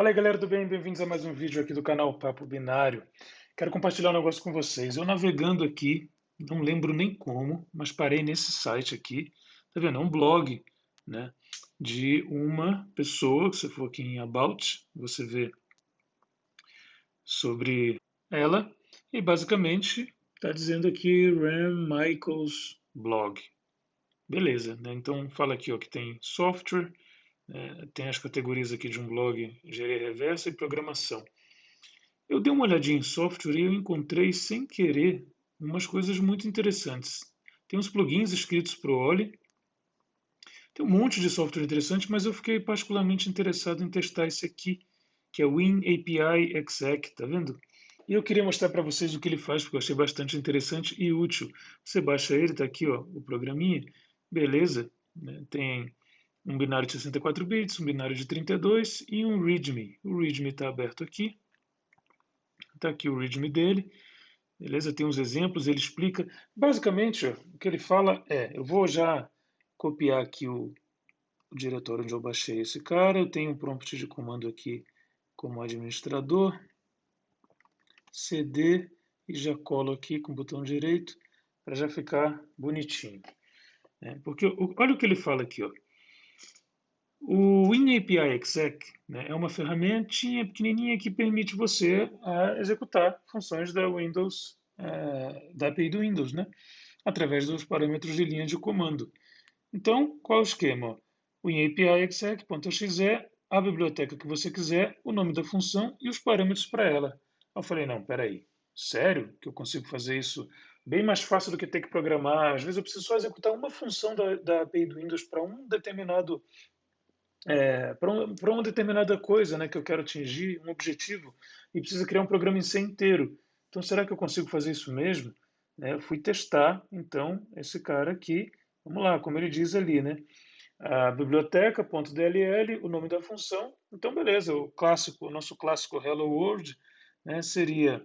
Fala aí, galera do bem, bem-vindos a mais um vídeo aqui do canal Papo Binário. Quero compartilhar um negócio com vocês. Eu navegando aqui, não lembro nem como, mas parei nesse site aqui, tá vendo? É um blog, né, de uma pessoa, que se for aqui em About, você vê sobre ela, e basicamente está dizendo aqui Ram Michaels Blog. Beleza, né? Então fala aqui ó, que tem software, tem as categorias aqui de um blog, engenharia reversa e programação. Eu dei uma olhadinha em software e eu encontrei, sem querer, umas coisas muito interessantes. Tem uns plugins escritos para o Oli, tem um monte de software interessante, mas eu fiquei particularmente interessado em testar esse aqui, que é o WinAPI Exec, tá vendo? E eu queria mostrar para vocês o que ele faz, porque eu achei bastante interessante e útil. Você baixa ele, tá aqui ó, o programinha, beleza, né? Tem um binário de 64 bits, um binário de 32 e um README. O README está aberto aqui. Está aqui o README dele, beleza? Tem uns exemplos, ele explica. Basicamente, ó, o que ele fala é: eu vou já copiar aqui o diretório onde eu baixei esse cara, eu tenho um prompt de comando aqui como administrador, cd, e já colo aqui com o botão direito para já ficar bonitinho. Né? Porque olha o que ele fala aqui, ó. O WinAPI Exec, né, é uma ferramentinha pequenininha que permite você executar funções da Windows, da API do Windows, né, através dos parâmetros de linha de comando. Então, qual é o esquema? O WinAPI Exec.exe, a biblioteca que você quiser, o nome da função e os parâmetros para ela. Eu falei, não, peraí, sério que eu consigo fazer isso bem mais fácil do que ter que programar? Às vezes eu preciso só executar uma função da API do Windows para um determinado para uma determinada coisa, né, que eu quero atingir, um objetivo, e precisa criar um programa em C inteiro. Então, será que eu consigo fazer isso mesmo? Eu fui testar, então, esse cara aqui, vamos lá, como ele diz ali, né? A biblioteca.dll, o nome da função. Então, beleza, o clássico, o nosso clássico Hello World, né, seria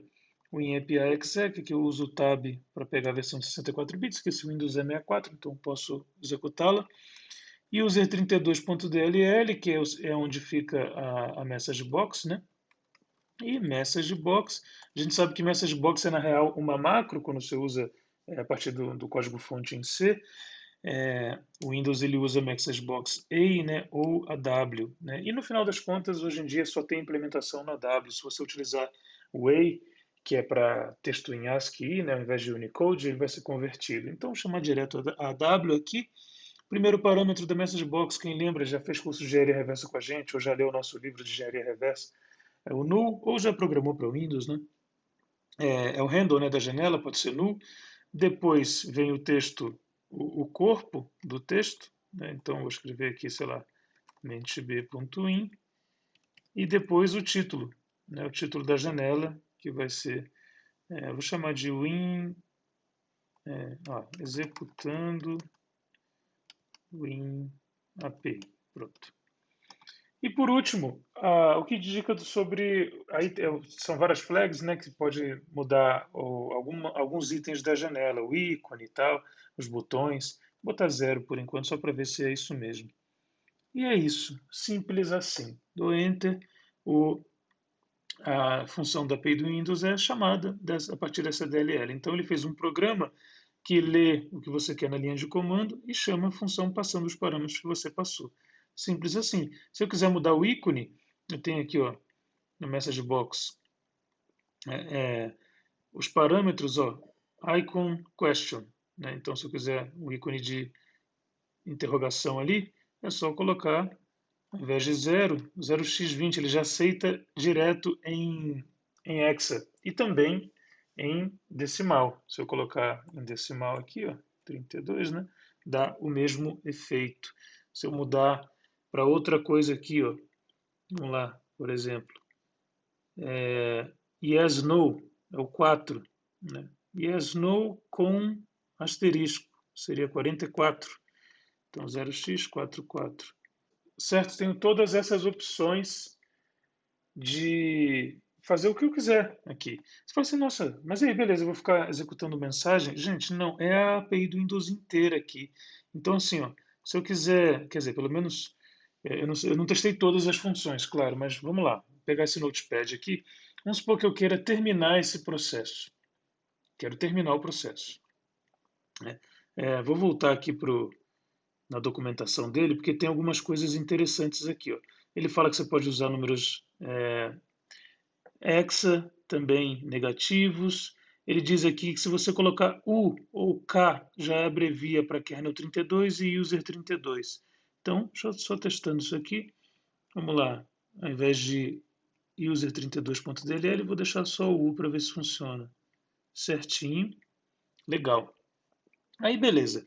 o INAPI exec, que eu uso o tab para pegar a versão de 64 bits, que esse Windows é 64, então posso executá-la. E o Z32.dll, que é onde fica a message box, né? E message box, a gente sabe que message box é na real uma macro quando você usa a partir do código-fonte em C. O Windows ele usa message box A, né, ou a W, né? E no final das contas, hoje em dia só tem implementação na W. Se você utilizar o A, que é para texto em ASCII, né, ao invés de Unicode, ele vai ser convertido. Então, chamar direto a W aqui. Primeiro parâmetro da Message Box, quem lembra, já fez curso de engenharia reversa com a gente, ou já leu o nosso livro de engenharia reversa, é o null, ou já programou para o Windows, né? É o handle, né, da janela, pode ser null. Depois vem o texto, o corpo do texto, né? Então vou escrever aqui, sei lá, mentb.in, e depois o título, né, o título da janela, que vai ser, vou chamar de win, executando WinAPI. Pronto. E por último, o que indica sobre. Aí são várias flags, né, que pode mudar alguns itens da janela, o ícone e tal, os botões. Vou botar 0 por enquanto, só para ver se é isso mesmo. E é isso, simples assim. Dou Enter, a função da API do Windows é chamada a partir dessa DLL. Então ele fez um programa que lê o que você quer na linha de comando e chama a função passando os parâmetros que você passou. Simples assim. Se eu quiser mudar o ícone, eu tenho aqui ó, no Message Box os parâmetros, ó, icon question. Né? Então, se eu quiser o ícone de interrogação ali, é só colocar, ao invés de 0x20, ele já aceita direto em hexa. E também em decimal. Se eu colocar em decimal aqui, ó, 32, né, dá o mesmo efeito. Se eu mudar para outra coisa aqui, ó, vamos lá, por exemplo, yes, no, é o 4, né? Yes, no com asterisco, seria 44. Então 0x44. Certo? Tenho todas essas opções de fazer o que eu quiser aqui. Você fala assim, nossa, mas aí, beleza, eu vou ficar executando mensagem? Gente, não, é a API do Windows inteira aqui. Então, assim, ó, se eu quiser, quer dizer, pelo menos, eu não testei todas as funções, claro, mas vamos lá. pegar esse notepad aqui. Vamos supor que eu queira terminar esse processo. Quero terminar o processo. Vou voltar aqui na documentação dele, porque tem algumas coisas interessantes aqui. Ó. Ele fala que você pode usar números hexa, também negativos. Ele diz aqui que se você colocar U ou K, já abrevia para kernel 32 e user 32. Então, deixa eu só testando isso aqui. Vamos lá. Ao invés de user32.dll, vou deixar só o U para ver se funciona. Certinho. Legal. Aí, beleza.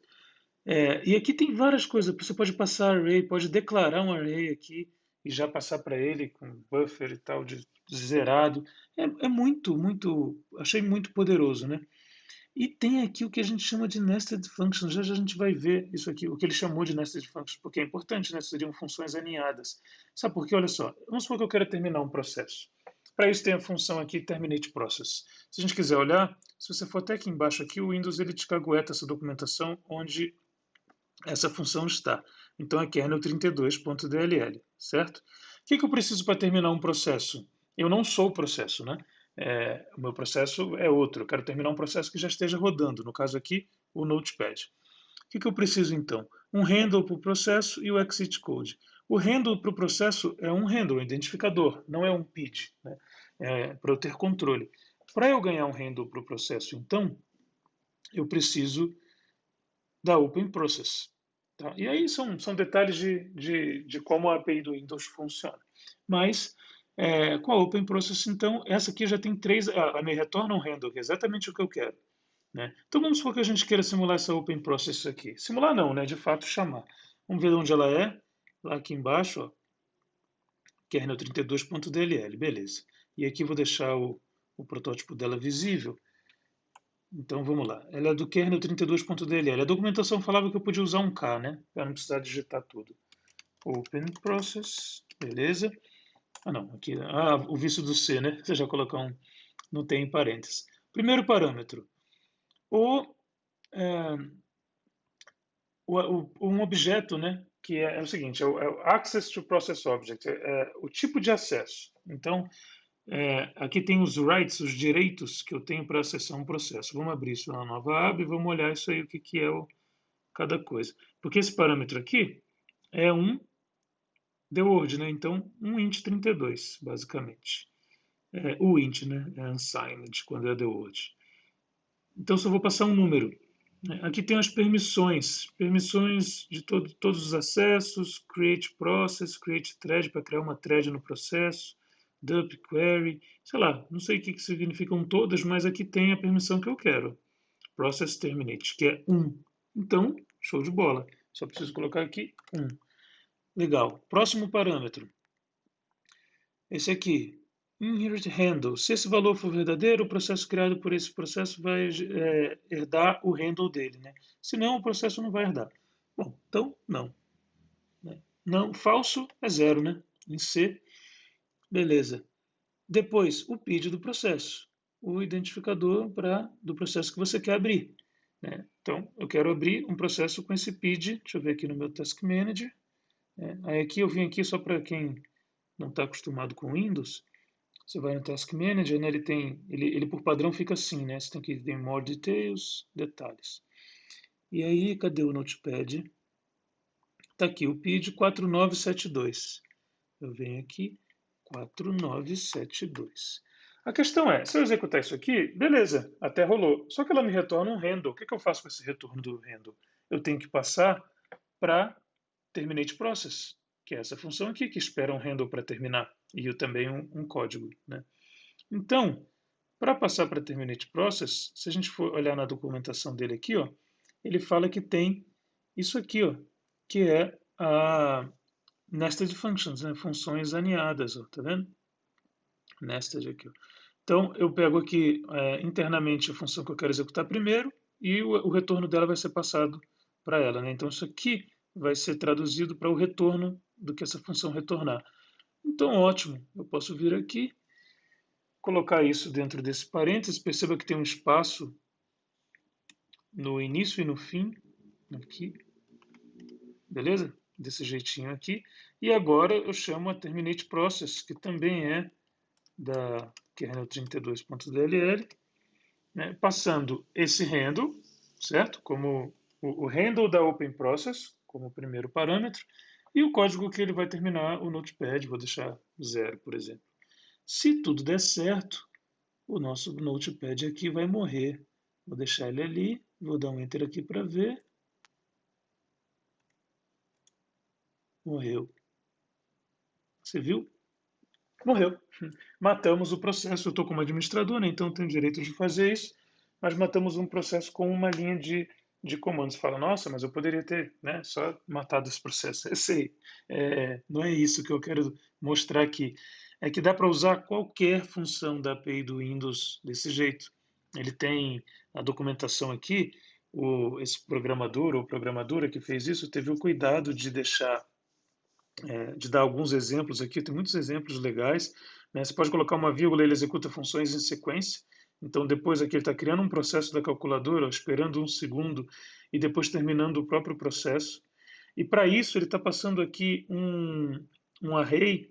E aqui tem várias coisas. Você pode passar array, pode declarar um array aqui e já passar para ele com buffer e tal, de zerado. Achei muito poderoso, né? E tem aqui o que a gente chama de nested functions. Já a gente vai ver isso aqui, o que ele chamou de nested functions, porque é importante, né? Seriam funções aninhadas. Sabe por quê? Olha só, vamos supor que eu quero terminar um processo. Para isso tem a função aqui terminate process. Se a gente quiser olhar, se você for até aqui embaixo aqui, o Windows ele te cagueta essa documentação onde essa função está. Então é kernel 32.dll, certo? O que eu preciso para terminar um processo? Eu não sou o processo, né? O meu processo é outro. Eu quero terminar um processo que já esteja rodando. No caso aqui, o Notepad. O que eu preciso então? Um handle para o processo e o exit code. O handle para o processo é um handle, um identificador, não é um PID, né? Para eu ter controle. Para eu ganhar um handle para o processo, então, eu preciso da Open Process. Tá? E aí são detalhes de como a API do Windows funciona. Mas com a Open Process, então, essa aqui já tem três, ela me retorna um handle, que é exatamente o que eu quero. Né? Então vamos supor que a gente queira simular essa Open Process aqui. Simular não, né? De fato chamar. Vamos ver onde ela é. Lá aqui embaixo, ó, kernel 32.dll, beleza. E aqui vou deixar o protótipo dela visível. Então vamos lá. Ela é do kernel 32.dll. A documentação falava que eu podia usar um K, né? Para não precisar digitar tudo. Open Process, beleza. Não, aqui. O vício do C, né? Você já colocar um. Não tem em parênteses. Primeiro parâmetro. Um objeto, né? Que é o seguinte: é o Access to Process Object. O tipo de acesso. Então, aqui tem os rights, os direitos que eu tenho para acessar um processo. Vamos abrir isso na nova aba e vamos olhar isso aí, o que é cada coisa. Porque esse parâmetro aqui é um the word, né? Então, um int 32, basicamente. O int, né? É unsigned, quando é the word. Então, só vou passar um número. Aqui tem as permissões. Permissões de todos os acessos, create process, create thread, para criar uma thread no processo, dump query, sei lá, não sei o que significam todas, mas aqui tem a permissão que eu quero. Process terminate, que é 1. Então, show de bola. Só preciso colocar aqui 1. Legal. Próximo parâmetro. Esse aqui. Inherit handle. Se esse valor for verdadeiro, o processo criado por esse processo vai herdar o handle dele. Né? Senão, o processo não vai herdar. Bom, então, não. Não, falso é 0, né? Em C. Beleza. Depois, o PID do processo. O identificador do processo que você quer abrir. Né? Então, eu quero abrir um processo com esse PID. Deixa eu ver aqui no meu Task Manager. Aí aqui eu vim aqui só para quem não está acostumado com Windows. Você vai no Task Manager, né? Ele por padrão fica assim, né? Você tem que ter more details, detalhes. E aí, cadê o Notepad? Está aqui, o PID 4972. Eu venho aqui, 4972. A questão é, se eu executar isso aqui, beleza, até rolou. Só que ela me retorna um handle. O que eu faço com esse retorno do handle? Eu tenho que passar para terminate process, que é essa função aqui que espera um handle para terminar. E também um código, né? Então, para passar para terminate process, se a gente for olhar na documentação dele aqui, ó, ele fala que tem isso aqui, ó, que é a nested functions, né, funções aninhadas, ó, tá vendo? Nested aqui, ó. Então, eu pego aqui internamente a função que eu quero executar primeiro e o retorno dela vai ser passado para ela, né? Então, isso aqui vai ser traduzido para o retorno do que essa função retornar. Então, ótimo, eu posso vir aqui, colocar isso dentro desse parênteses, perceba que tem um espaço no início e no fim, aqui, beleza? desse jeitinho aqui. E agora eu chamo a terminate process, que também é da kernel 32.dll, né, passando esse handle, certo? Como o handle da Open Process, como primeiro parâmetro, e o código que ele vai terminar o Notepad, vou deixar 0, por exemplo. Se tudo der certo, o nosso Notepad aqui vai morrer. Vou deixar ele ali, vou dar um Enter aqui para ver. Morreu. Você viu? Morreu. Matamos o processo. Eu estou como administrador, né? Então tenho o direito de fazer isso, mas matamos um processo com uma linha de comandos. Você fala, nossa, mas eu poderia ter, né, só matado esse processo. Eu sei, não é isso que eu quero mostrar aqui. É que dá para usar qualquer função da API do Windows desse jeito. Ele tem a documentação aqui, esse programador ou programadora que fez isso teve o cuidado de deixar de dar alguns exemplos aqui, tem muitos exemplos legais, né? Você pode colocar uma vírgula, ele executa funções em sequência, então depois aqui ele está criando um processo da calculadora, esperando um segundo e depois terminando o próprio processo. E para isso ele está passando aqui um array,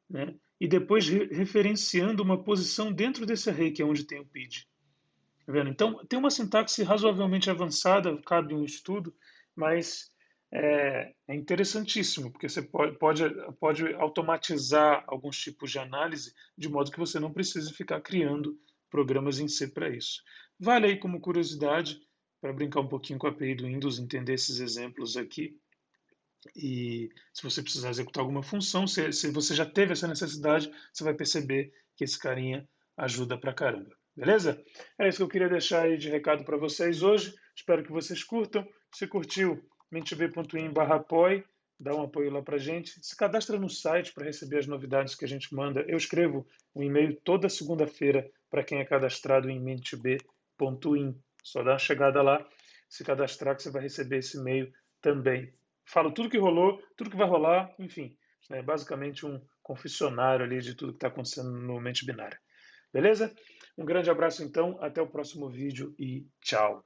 né? E depois referenciando uma posição dentro desse array, que é onde tem o PID. Tá vendo? Então tem uma sintaxe razoavelmente avançada, cabe um estudo, mas é interessantíssimo, porque você pode automatizar alguns tipos de análise de modo que você não precise ficar criando programas em C para isso. Vale aí como curiosidade, para brincar um pouquinho com a API do Windows, entender esses exemplos aqui. E se você precisar executar alguma função, se você já teve essa necessidade, você vai perceber que esse carinha ajuda pra caramba. Beleza? É isso que eu queria deixar aí de recado para vocês hoje. Espero que vocês curtam. Se curtiu, mentb.in/apoie, dá um apoio lá pra gente. Se cadastra no site para receber as novidades que a gente manda. Eu escrevo um e-mail toda segunda-feira para quem é cadastrado em mentb.in. Só dá uma chegada lá, se cadastrar que você vai receber esse e-mail também. Falo tudo que rolou, tudo que vai rolar, enfim. É basicamente um confessionário ali de tudo que está acontecendo no Mente Binária. Beleza? Um grande abraço então, até o próximo vídeo e tchau.